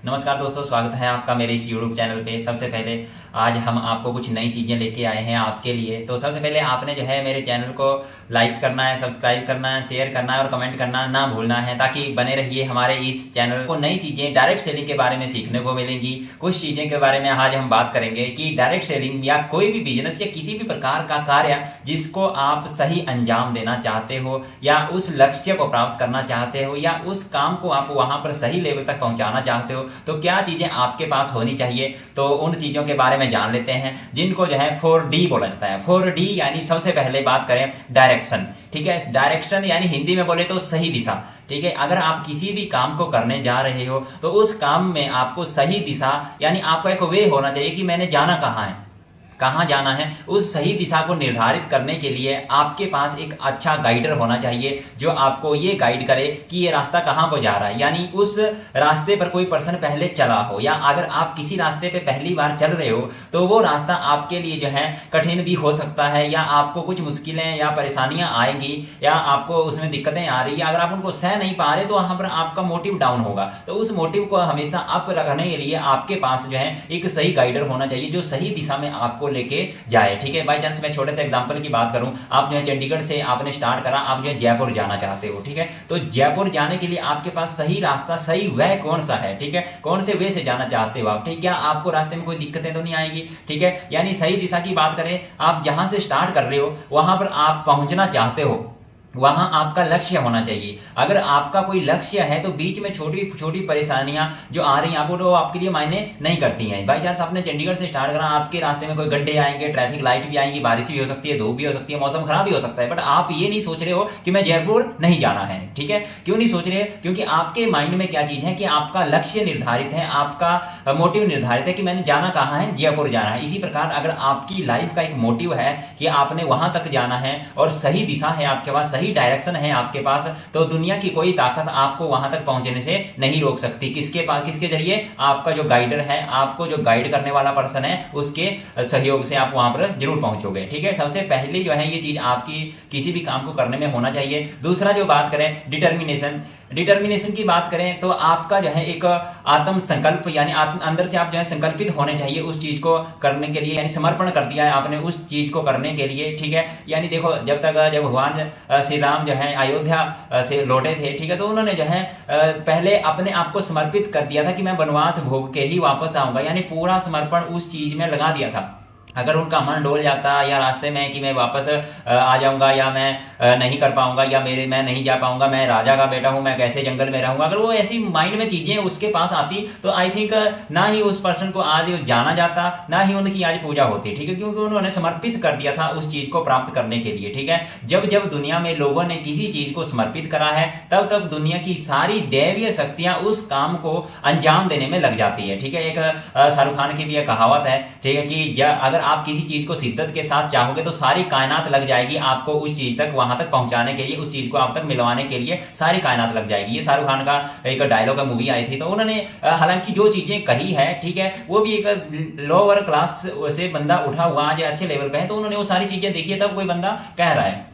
नमस्कार दोस्तों, स्वागत है आपका मेरे इस YouTube चैनल पे। सबसे पहले आज हम आपको कुछ नई चीज़ें लेके आए हैं आपके लिए। तो सबसे पहले आपने जो है मेरे चैनल को लाइक करना है, सब्सक्राइब करना है, शेयर करना है और कमेंट करना ना भूलना है, ताकि बने रहिए हमारे इस चैनल को। नई चीज़ें डायरेक्ट सेलिंग के बारे में सीखने को मिलेंगी। कुछ चीज़ें के बारे में आज हम बात करेंगे कि डायरेक्ट सेलिंग या कोई भी बिजनेस या किसी भी प्रकार का कार्य जिसको आप सही अंजाम देना चाहते हो या उस लक्ष्य को प्राप्त करना चाहते हो या उस काम को आप वहाँ पर सही लेवल तक पहुँचाना चाहते हो, तो क्या चीज़ें आपके पास होनी चाहिए। तो उन चीज़ों के बारे में जान लेते हैं जिनको जो है 4D बोला जाता है। 4D यानी सबसे पहले बात करें डायरेक्शन। ठीक है, डायरेक्शन यानी हिंदी में बोले तो सही दिशा। ठीक है, अगर आप किसी भी काम को करने जा रहे हो तो उस काम में आपको सही दिशा यानी आपका एक वे होना चाहिए कि मैंने जाना कहाँ है, कहाँ जाना है। उस सही दिशा को निर्धारित करने के लिए आपके पास एक अच्छा गाइडर होना चाहिए जो आपको ये गाइड करे कि ये रास्ता कहाँ को जा रहा है। यानी उस रास्ते पर कोई पर्सन पहले चला हो, या अगर आप किसी रास्ते पे पहली बार चल रहे हो तो वो रास्ता आपके लिए जो है कठिन भी हो सकता है, या आपको कुछ मुश्किलें या परेशानियां आएंगी या आपको उसमें दिक्कतें आ रही है। अगर आप उनको सह नहीं पा रहे तो वहाँ पर आपका मोटिव डाउन होगा। तो उस मोटिव को हमेशा अप रखने के लिए आपके पास जो है एक सही गाइडर होना चाहिए जो सही दिशा में आपको लेके जाए। ठीक है, बाय चांस मैं छोटे से एग्जांपल की बात करूं, आप जो है चंडीगढ़ से आपने स्टार्ट करा, आप जो है जयपुर जाना चाहते हो। ठीक है, तो जयपुर जाने के लिए आपके पास सही रास्ता, सही वे कौन सा है। ठीक है, कौन से वे से जाना चाहते हो आप। ठीक है, क्या आपको रास्ते में कोई दिक्कतें तो नहीं आएगी। ठीक है, यानी सही दिशा की बात करें, आप जहां से स्टार्ट कर रहे हो वहां पर आप पहुंचना चाहते हो, वहां आपका लक्ष्य होना चाहिए। अगर आपका कोई लक्ष्य है तो बीच में छोटी छोटी परेशानियां जो आ रही हैं आपको, वो आपके लिए मायने नहीं करती हैं। बाई चांस आपने चंडीगढ़ से स्टार्ट करा, आपके रास्ते में कोई गड्ढे आएंगे, ट्रैफिक लाइट भी आएंगी, बारिश भी हो सकती है, धूप भी हो सकती है, मौसम खराब भी हो सकता है, बट आप ये नहीं सोच रहे हो कि मैं जयपुर नहीं जाना है। ठीक है, क्यों नहीं सोच रहे? क्योंकि आपके माइंड में क्या चीज है कि आपका लक्ष्य निर्धारित है, आपका मोटिव निर्धारित है कि मैंने जाना कहाँ है, जयपुर जाना है। इसी प्रकार अगर आपकी लाइफ का एक मोटिव है कि आपने वहां तक जाना है और सही दिशा है आपके पास, सही डायरेक्शन है आपके पास, तो दुनिया की कोई ताकत आपको वहां तक पहुंचने से नहीं रोक सकती। किसके पास, किसके जरिए? आपका जो गाइडर है, आपको जो गाइड करने वाला पर्सन है, उसके सहयोग से आप वहां पर जरूर पहुंचोगे। ठीक है, सबसे पहले जो है ये चीज आपकी किसी भी काम को करने में होना चाहिए। दूसरा जो बात करें डिटर्मिनेशन, डिटर्मिनेशन की बात करें तो आपका जो है एक आत्म संकल्प यानी अंदर से आप जो है संकल्पित होने चाहिए उस चीज को करने के लिए, यानी समर्पण कर दिया है आपने उस चीज को करने के लिए। ठीक है, यानी देखो जब भगवान श्री राम जो है अयोध्या से लौटे थे, ठीक है, तो उन्होंने जो है पहले अपने आप को समर्पित कर दिया था कि मैं वनवास भोग के ही वापस आऊंगा, यानी पूरा समर्पण उस चीज में लगा दिया था। अगर उनका मन डोल जाता या रास्ते में कि मैं वापस आ जाऊंगा या मैं नहीं कर पाऊंगा या मैं नहीं जा पाऊंगा, मैं राजा का बेटा हूं, मैं कैसे जंगल में रहूंगा, अगर वो ऐसी माइंड में चीजें उसके पास आती तो आई थिंक ना ही उस पर्सन को आज जाना जाता, ना ही उनकी आज पूजा होती। ठीक है, क्योंकि उन्होंने समर्पित कर दिया था उस चीज को प्राप्त करने के लिए। ठीक है, जब जब दुनिया में लोगों ने किसी चीज को समर्पित करा है तब तब दुनिया की सारी दैवीय शक्तियां उस काम को अंजाम देने में लग जाती है। ठीक है, एक शाहरुख खान की भी एक कहावत है, ठीक है, कि अगर आप किसी चीज को शिद्दत के साथ चाहोगे तो सारी कायनात लग जाएगी आपको उस चीज तक, वहां तक पहुंचाने के लिए, उस चीज को आप तक मिलवाने के लिए सारी कायनात लग जाएगी। ये शाहरुख खान का एक डायलॉग है, मूवी आई थी, तो उन्होंने हालांकि जो चीजें कही है, ठीक है, वो भी एक लोअर क्लास से बंदा उठा हुआ आज अच्छे लेवल पे है, तो उन्होंने वो सारी चीजें देखी है तब कोई बंदा कह रहा है।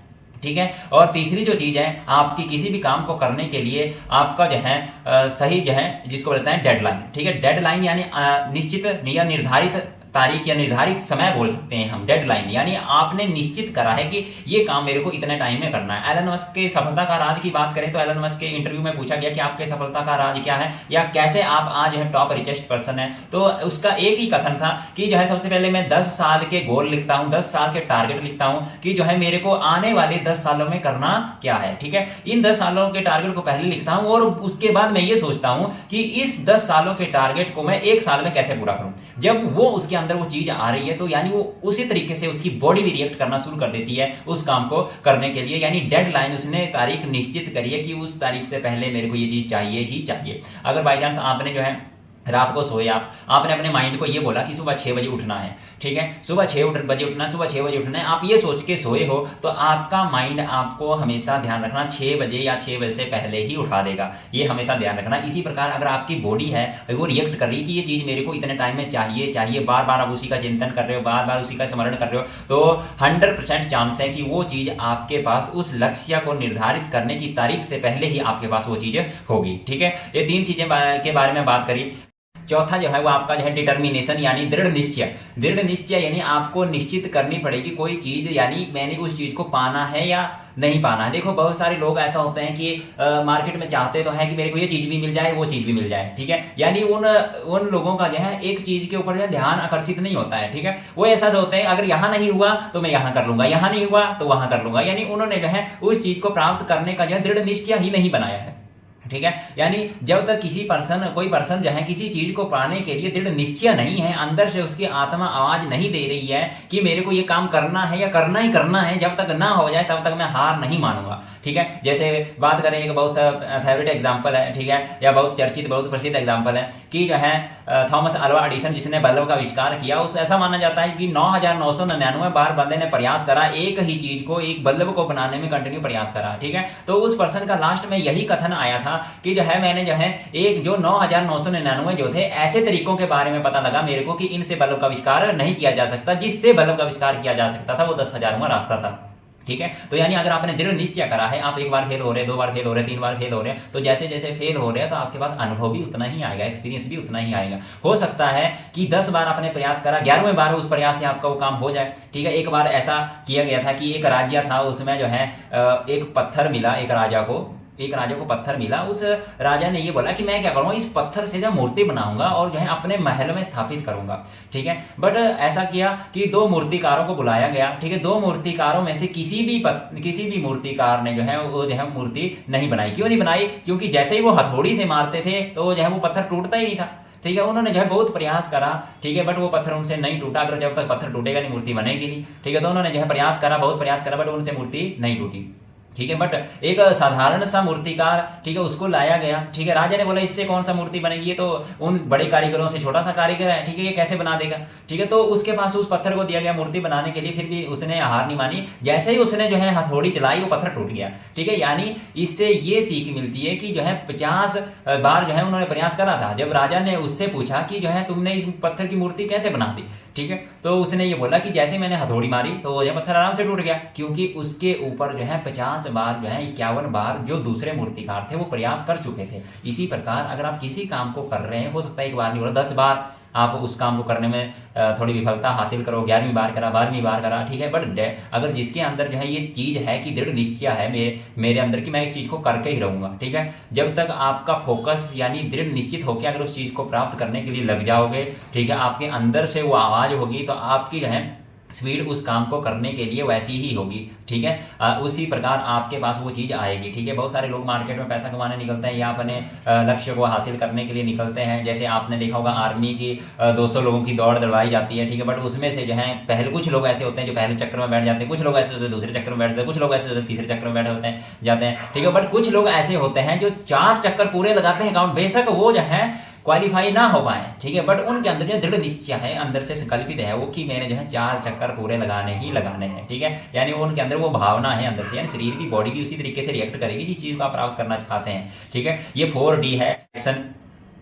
ठीक है, और तीसरी जो चीज है आपकी किसी भी काम को करने के लिए आपका जो है सही जो है जिसको बोलते हैं डेडलाइन। ठीक है, डेडलाइन यानी निश्चित या निर्धारित तारीख या निर्धारित समय बोल सकते हैं हम। डेडलाइन यानी आपने निश्चित करा है कि ये काम मेरे को इतने टाइम में करना है। एलन मस्क के सफलता का राज की बात करें तो एलन मस्क के इंटरव्यू में पूछा गया कि आपके सफलता का राज क्या है या कैसे आप आज है टॉप रिचेस्ट पर्सन है, तो उसका एक ही कथन था कि जो है सबसे पहले मैं 10 साल के गोल लिखता हूं, 10 साल के टारगेट लिखता हूं कि जो है मेरे को आने वाले 10 सालों में करना क्या है। ठीक है, इन 10 सालों के टारगेट को पहले लिखता हूं और उसके बाद मैं ये सोचता हूं कि इस 10 सालों के टारगेट को मैं 1 साल में कैसे पूरा करूं। जब वो उसके अंदर वो चीज आ रही है तो यानी वो उसी तरीके से उसकी बॉडी भी रिएक्ट करना शुरू कर देती है उस काम को करने के लिए। यानी डेडलाइन उसने तारीख निश्चित करी है कि उस तारीख से पहले मेरे को ये चीज चाहिए ही चाहिए। अगर बाई चांस आपने जो है रात को सोए, आपने अपने माइंड को ये बोला कि सुबह 6 बजे उठना है, ठीक है, सुबह 6 बजे उठना है, सुबह 6 बजे उठना है, आप ये सोच के सोए हो तो आपका माइंड आपको हमेशा ध्यान रखना 6 बजे या 6 बजे से पहले ही उठा देगा, ये हमेशा ध्यान रखना। इसी प्रकार अगर आपकी बॉडी है वो रिएक्ट कर रही है कि ये चीज मेरे को इतने टाइम में चाहिए, बार बार आप उसी का चिंतन कर रहे हो, बार बार उसी का स्मरण कर रहे हो, तो 100% चांस है कि वो चीज आपके पास उस लक्ष्य को निर्धारित करने की तारीख से पहले ही आपके पास वो चीज होगी। ठीक है, ये 3 चीजें के बारे में बात करी। चौथा जो है वो आपका जो है डिटर्मिनेशन यानी दृढ़ निश्चय। दृढ़ निश्चय यानी आपको निश्चित करनी पड़ेगी कोई चीज़, यानी मैंने उस चीज़ को पाना है या नहीं पाना है। देखो बहुत सारे लोग ऐसा होते हैं कि मार्केट में चाहते तो है कि मेरे को ये चीज़ भी मिल जाए, वो चीज़ भी मिल जाए, ठीक है। यानी उन लोगों का जो है एक चीज़ के ऊपर जो है ध्यान आकर्षित नहीं होता है, ठीक है। वो ऐसा होते हैं अगर यहाँ नहीं हुआ तो मैं यहाँ कर लूंगा, यहाँ नहीं हुआ तो वहाँ कर लूंगा। यानी उन्होंने जो है उस चीज़ को प्राप्त करने का जो है दृढ़ निश्चय ही नहीं बनाया है, ठीक है। यानी जब तक कोई पर्सन जो है किसी चीज को पाने के लिए दृढ़ निश्चय नहीं है, अंदर से उसकी आत्मा आवाज नहीं दे रही है कि मेरे को ये काम करना है या करना ही करना है, जब तक ना हो जाए तब तक मैं हार नहीं मानूंगा, ठीक है। जैसे बात करें एक बहुत फेवरेट एग्जाम्पल है, ठीक है, या बहुत चर्चित बहुत प्रसिद्ध एग्जाम्पल है कि जो है थॉमस अल्वा एडिसन जिसने बल्ब का आविष्कार किया, उस ऐसा माना जाता है कि 9,999 बार बंदे ने प्रयास करा एक ही चीज को, एक बल्ब को बनाने में कंटिन्यू प्रयास करा, ठीक है। तो उस पर्सन का लास्ट में यही कथन आया था कि जो है मैंने जो है एक जो 9,999 जो थे ऐसे तरीकों के बारे में पता लगा मेरे को कि इनसे बल्ब का आविष्कार नहीं किया जा सकता, जिससे बल्ब का आविष्कार किया जा सकता था वो 10,000वां रास्ता था, ठीक है। तो यानी अगर आपने दृढ़ निश्चय करा है, आप एक बार फेल हो रहे, 2 बार फेल हो रहे, 3 बार फेल हो रहे हैं, तो जैसे जैसे फेल हो रहे हैं तो आपके पास अनुभव भी उतना ही आएगा, एक्सपीरियंस भी उतना ही आएगा। हो सकता है कि 10 बार आपने प्रयास करा, 11वें बार उस प्रयास से आपका वो काम हो जाए, ठीक है। एक बार ऐसा किया गया था कि एक राज्य था, उसमें जो है एक पत्थर मिला, एक राजा को पत्थर मिला। उस राजा ने ये बोला कि मैं क्या करूँगा, इस पत्थर से जो मूर्ति बनाऊंगा और जो है अपने महल में स्थापित करूंगा, ठीक है। बट ऐसा किया कि 2 मूर्तिकारों को बुलाया गया, ठीक है। 2 मूर्तिकारों में से किसी भी मूर्तिकार ने जो है वो जो है मूर्ति नहीं बनाई। क्यों नहीं बनाई? क्योंकि जैसे ही वो हथौड़ी से मारते थे तो जो है वो पत्थर टूटता ही नहीं था, ठीक है। उन्होंने जो है बहुत प्रयास करा, ठीक है, बट वो पत्थर उनसे नहीं टूटा। अगर जब तक पत्थर टूटेगा नहीं मूर्ति बनेगी नहीं, ठीक है। तो उन्होंने जो है प्रयास करा, बहुत प्रयास करा, बट उनसे मूर्ति नहीं टूटी, ठीक है। बट एक साधारण सा मूर्तिकार, ठीक है, उसको लाया गया, ठीक है। राजा ने बोला इससे कौन सा मूर्ति बनेगी, ये तो उन बड़े कारीगरों से छोटा सा कारीगर है, ठीक है, ये कैसे बना देगा, ठीक है। तो उसके पास उस पत्थर को दिया गया मूर्ति बनाने के लिए, फिर भी उसने हार नहीं मानी। जैसे ही उसने जो है हथौड़ी चलाई वो पत्थर टूट गया, ठीक है। यानी इससे ये सीख मिलती है कि जो है 50 बार जो है उन्होंने प्रयास करा था। जब राजा ने उससे पूछा कि जो है तुमने इस पत्थर की मूर्ति कैसे बना दी, ठीक है, तो उसने ये बोला कि जैसे मैंने हथौड़ी मारी तो वो पत्थर आराम से टूट गया, क्योंकि उसके ऊपर जो है 50 बार जो है 51 बार जो दूसरे मूर्तिकार थे वो प्रयास कर चुके थे। इसी प्रकार अगर आप किसी काम को कर रहे हैं, हो सकता है एक बार नहीं हो रहा, 10 बार आप उस काम को करने में थोड़ी विफलता हासिल करो, 11वीं बार करा, 12वीं बार करा, ठीक है। बट अगर जिसके अंदर जो है ये चीज़ है कि दृढ़ निश्चय है मेरे अंदर कि मैं इस चीज़ को करके ही रहूँगा, ठीक है। जब तक आपका फोकस यानी दृढ़ निश्चित होकर अगर उस चीज़ को प्राप्त करने के लिए लग जाओगे, ठीक है, आपके अंदर से वो आवाज़ होगी तो आपकी जो है स्पीड उस काम को करने के लिए वैसी ही होगी, ठीक है। उसी प्रकार आपके पास वो चीज़ आएगी, ठीक है। बहुत सारे लोग मार्केट में पैसा कमाने निकलते हैं या अपने लक्ष्य को हासिल करने के लिए निकलते हैं। जैसे आपने देखा होगा आर्मी की 200 लोगों की दौड़ दौड़ाई जाती है, ठीक है। बट उसमें से जो है पहले कुछ लोग ऐसे होते हैं जो पहले चक्कर में बैठ जाते हैं, कुछ लोग ऐसे होते हैं दूसरे चक्कर में बैठते हैं, कुछ लोग ऐसे होते हैं तीसरे चक्कर में बैठे होते हैं जाते हैं, ठीक है। बट कुछ लोग ऐसे होते हैं जो 4 चक्कर पूरे लगाते हैं काउंट, बेशक वो जो है क्वालिफाई ना हो पाए, ठीक है, बट उनके अंदर जो दृढ़ निश्चय है, अंदर से संकल्पित है वो कि मैंने जो है 4 चक्कर पूरे लगाने हैं, ठीक है। यानी वो उनके अंदर वो भावना है अंदर से, यानी शरीर की बॉडी भी उसी तरीके से रिएक्ट करेगी जिस चीज़ को आप प्राप्त करना चाहते हैं, ठीक है। ये 4D है, एक्शन,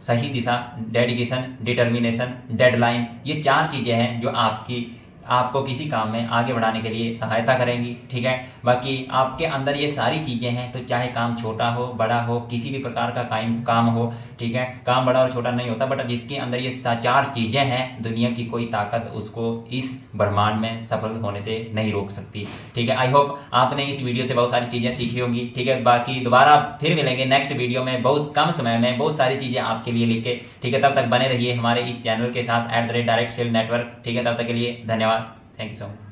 सही दिशा, डेडिकेशन, डिटर्मिनेशन, डेडलाइन। ये 4 चीज़ें हैं जो आपको किसी काम में आगे बढ़ाने के लिए सहायता करेंगी, ठीक है। बाकी आपके अंदर ये सारी चीज़ें हैं तो चाहे काम छोटा हो बड़ा हो, किसी भी प्रकार का काम हो, ठीक है, काम बड़ा और छोटा नहीं होता, बट जिसके अंदर ये 4 चीज़ें हैं दुनिया की कोई ताकत उसको इस ब्रह्मांड में सफल होने से नहीं रोक सकती, ठीक है। आई होप आपने इस वीडियो से बहुत सारी चीज़ें सीखी होंगी, ठीक है। बाकी दोबारा फिर मिलेंगे नेक्स्ट वीडियो में बहुत कम समय में बहुत सारी चीज़ें आपके लिए लिख के, ठीक है। तब तक बने रहिए हमारे इस चैनल के साथ @DirectSale Network, ठीक है। तब तक के लिए धन्यवाद, थैंक यू सो मच।